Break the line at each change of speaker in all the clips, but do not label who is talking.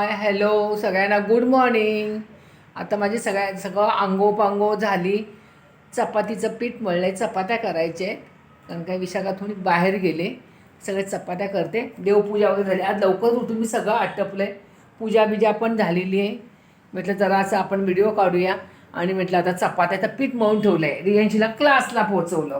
Hi hello सगळ्यांना good morning. आता माझी सगळं आंघोळ झाली. चपातीचं पीठ मळलं, चपात्या करायचे आहेत. कारण काय विशाखा थोडी बाहेर गेले. सगळे चपात्या करते. देवपूजा वगैरे झाली. आज लवकर उठून मी सगळं आटपलं आहे. पूजा बिजा पण झालेली आहे. म्हटलं जरा असं आपण व्हिडिओ काढूया. आणि म्हटलं आता चपात्याचं पीठ मळून ठेवलं आहे. रियांशीला क्लासला पोहोचवलं.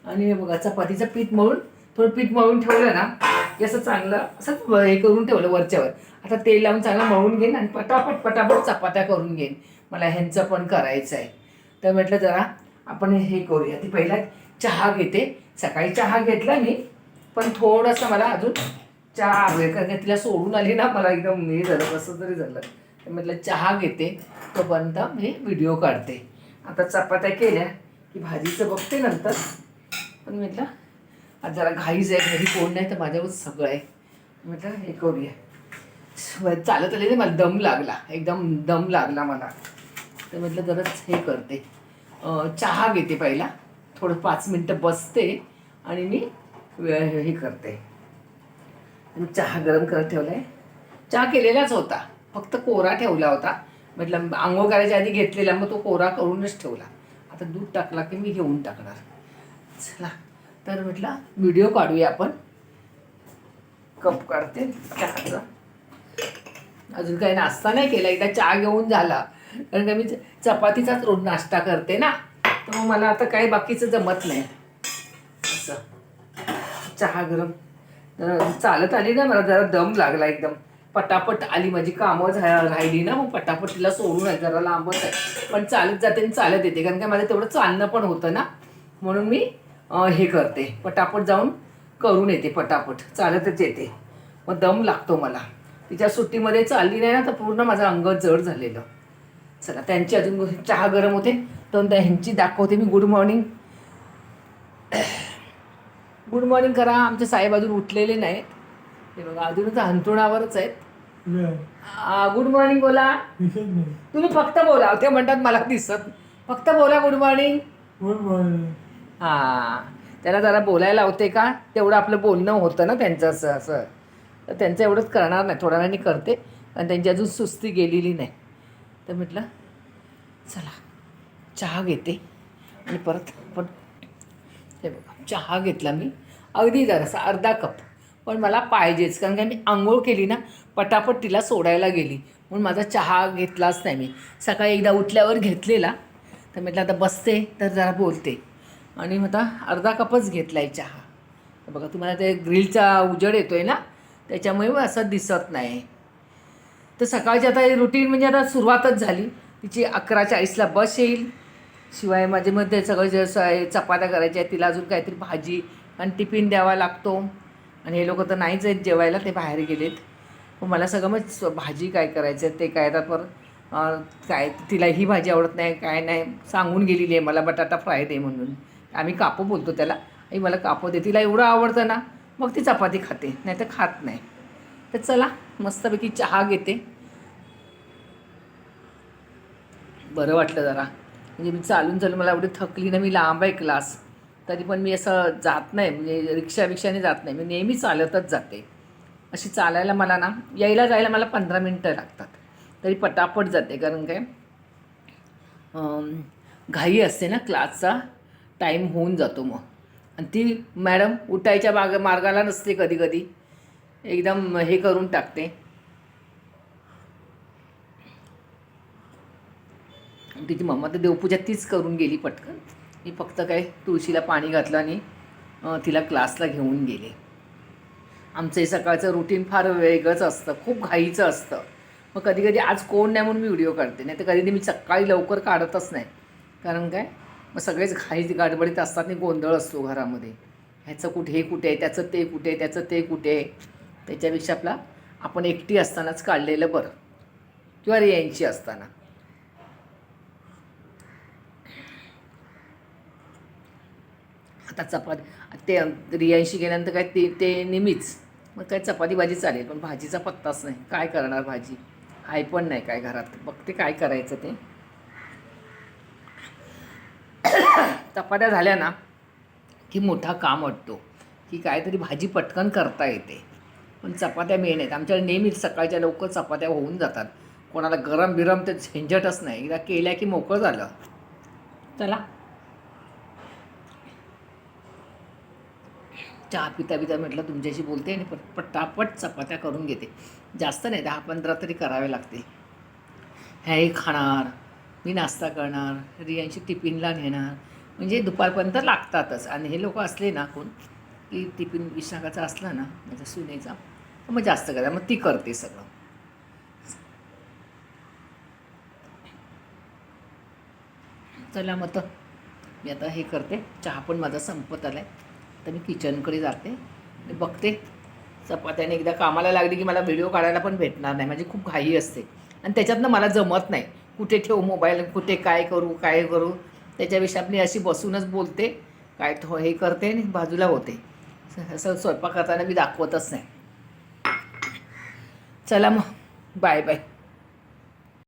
आणि हे बघा चपातीचं पीठ मळून थोडं पीठ मळून ठेवलं ना की असं चांगलं असं हे करून ठेवलं वरच्यावर. आता तेल लावून चांगलं मळून घेईन आणि पटापट चपात्या करून घेईन. मला ह्यांचं पण करायचं आहे. तर म्हटलं जरा आपण हे करूया. ती पहिला चहा घेते. सकाळी चहा घेतला मी, पण थोडंसं मला अजून चहा हवे. कारण तिला सोडून आली ना, मला एकदम हे झालं कसं तरी झालं. तर म्हटलं चहा घेते, तोपर्यंत मी व्हिडिओ काढते. आता चपात्या केल्या की भाजीचं बघते नंतर. पण म्हटलं आज जरा घाईच आहे, घरी कोण नाही तर माझ्यावर सगळं आहे. म्हटलं हे करूया. चालत आले मला दम लागला, एकदम दम लागला मला. तर म्हटलं जराच हे करते, चहा घेते पहिला. थोडं 5 मिनटं बसते आणि मी हे करते. चहा गरम करत ठेवला आहे. चहा केलेलाच होता, फक्त कोरा ठेवला होता. म्हटलं आंघोळ करायच्या आधी घेतलेला, मग तो कोरा करूनच ठेवला. आता दूध टाकला की मी घेऊन टाकणार. चला तर म्हटलं व्हिडिओ काढूया आपण. कप काढते चहाचा. अजून काही नाश्ता नाही केला, एकदा चहा घेऊन झाला. कारण का मी चपातीचाच रोज नाश्ता करते ना, तर मग मला आता काही बाकीचं जमत नाही. असं चहा गरम चालत आली ना, मला जरा दम लागला एकदम. पटापट आली माझी कामं राहिली ना, मग पटापट तिला सोडून आहे. जरा लांबच आहे पण चालत जाते आणि चालत येते. कारण का माझं तेवढं चालणं पण होतं ना, म्हणून मी हे करते. पटापट जाऊन करून येते, पटापट चालतच येते. मग दम लागतो मला. तिच्या सुट्टीमध्ये चालली नाही ना, तर पूर्ण माझं अंग जड झालेलं. चला त्यांची अजून चहा गरम होते तर ह्यांची दाखवते मी. गुड मॉर्निंग, गुड मॉर्निंग करा. आमचे साहेब अजून उठलेले नाहीत. हे बघा अजूनच अंथरुणावरच आहेत. गुड मॉर्निंग बोला. तुम्ही फक्त बोला, ते म्हणतात मला दिसत. फक्त बोला गुड मॉर्निंग. Good morning. हां, त्याला जरा बोलायला लावते का, तेवढं आपलं बोलणं होतं ना त्यांचं. असं तर त्यांचं एवढंच करणार नाही, थोड्या वेळाने करते. आणि त्यांची अजून सुस्ती गेलेली नाही. तर म्हटलं चला चहा घेते आणि परत पण हे बघा चहा घेतला मी. अगदी जरासा अर्धा कप, पण मला पाहिजेच. कारण का मी आंघोळ केली ना, पटापट तिला सोडायला गेली, म्हणून माझा चहा घेतलाच नाही मी. सकाळी एकदा उठल्यावर घेतलेला. तर म्हटलं आता बसते तर जरा बोलते. आणि मग आता अर्धा कपच घेतला आहे चहा. तर बघा तुम्हाला ते ग्रिलचा उजेड येतो आहे ना, त्याच्यामुळे असं दिसत नाही. तर सकाळची आता रुटीन म्हणजे आता सुरुवातच झाली. तिची 11:40ला बस येईल. शिवाय माझे मध्ये सगळं जे असं आहे चपात्या करायच्या आहेत. तिला अजून काहीतरी भाजी आणि टिफिन द्यावा लागतो. आणि हे लोक तर नाहीच आहेत जेवायला, ते बाहेर गेलेत. मग मला सगळं मग भाजी काय करायचं आहे ते काय. तर पर काय तिला ही भाजी आवडत नाही, काय नाही सांगून गेलेली आहे मला, बटाटा फ्राय दे म्हणून. आम्ही कापं बोलतो त्याला. आई मला कापं दे. तिला एवढं आवडतं ना, मग ती चपाती खाते, नाही तर खात नाही. तर चला मस्तपैकी चहा घेते. बरं वाटलं जरा. म्हणजे मी चालून मला एवढी थकली ना, मी लांब आहे क्लास, तरी पण मी असं जात नाही. म्हणजे रिक्षाने जात नाही, मी नेहमी चालतच जाते. अशी चालायला मला ना, यायला जायला मला 15 मिनटं लागतात, तरी पटापट जाते. कारण काय घाई असते ना, क्लासचा टाईम होऊन जातो मग. आणि ती मॅडम उठायच्या मार्गाला नसते, कधी कधी एकदम हे करून टाकते. तिची मम्मा तर देवपूजा तीच करून गेली पटकन. मी फक्त काय तुळशीला पाणी घातलं आणि तिला क्लासला घेऊन गेले. आमचं हे सकाळचं रुटीन फार वेगळंच असतं, खूप घाईचं असतं. मग कधी कधी आज कोण नाही म्हणून मी व्हिडिओ काढते, नाही तर कधी मी सकाळी लवकर काढतच नाही. कारण काय मग सगळेच घाई गडबडीत असतात आणि गोंधळ असतो घरामध्ये. ह्याचं कुठे हे कुठे आहे, त्याचं ते कुठे आहे, त्याचं ते कुठे आहे. त्याच्यापेक्षा आपण एकटी असतानाच काढलेलं बरं, किंवा रियांची असताना. आता चपाती ते रियांशी गेल्यानंतर काय ते नेहमीच मग काय चपाती भाजी चालेल, पण भाजीचा पत्ताच नाही. काय करणार, भाजी आहे पण नाही काय घरात. बघते काय करायचं ते. चपात्या झाल्या ना की मोठा काम वाटतो, की काहीतरी भाजी पटकन करता येते. पण चपात्या मेन आहेत आमच्याकडे. नेहमीच सकाळच्या लवकर चपात्या होऊन जातात. कोणाला गरम बिरम ते झंझटच नाही, एकदा केल्या की मोकळं झालं. चला चहा पिता पिता म्हटलं तुमच्याशी बोलते आणि पटापट चपात्या करून घेते. जास्त नाही, 10-15 तरी करावे लागतील. ह्याही खाणार, मी नाश्ता करणार, रियांशी टिफिनला नेणार, म्हणजे दुपारपर्यंत लागतातच. आणि हे लोक असले ना कोण की टिफिन विशाखाचा असला ना माझ्या सुनेचा, मग जास्त करा, मग ती करते सगळं. चला मग तर मी आता हे करते. चहा पण माझा संपत आला आहे, तर मी किचनकडे जाते आणि बघते. चपात्याने एकदा कामाला लागली की मला व्हिडिओ काढायला पण भेटणार नाही, माझी खूप घाई असते आणि त्याच्यातनं मला जमत नाही. कुठे ठेवू मोबाईल, कुठे काय करू काय करू, त्याच्याविषयी आपली अशी बसूनच बोलते, काय हे करते आणि बाजूला होते. असं स्वयंपाक करताना मी दाखवतच नाही. चला मग, बाय बाय.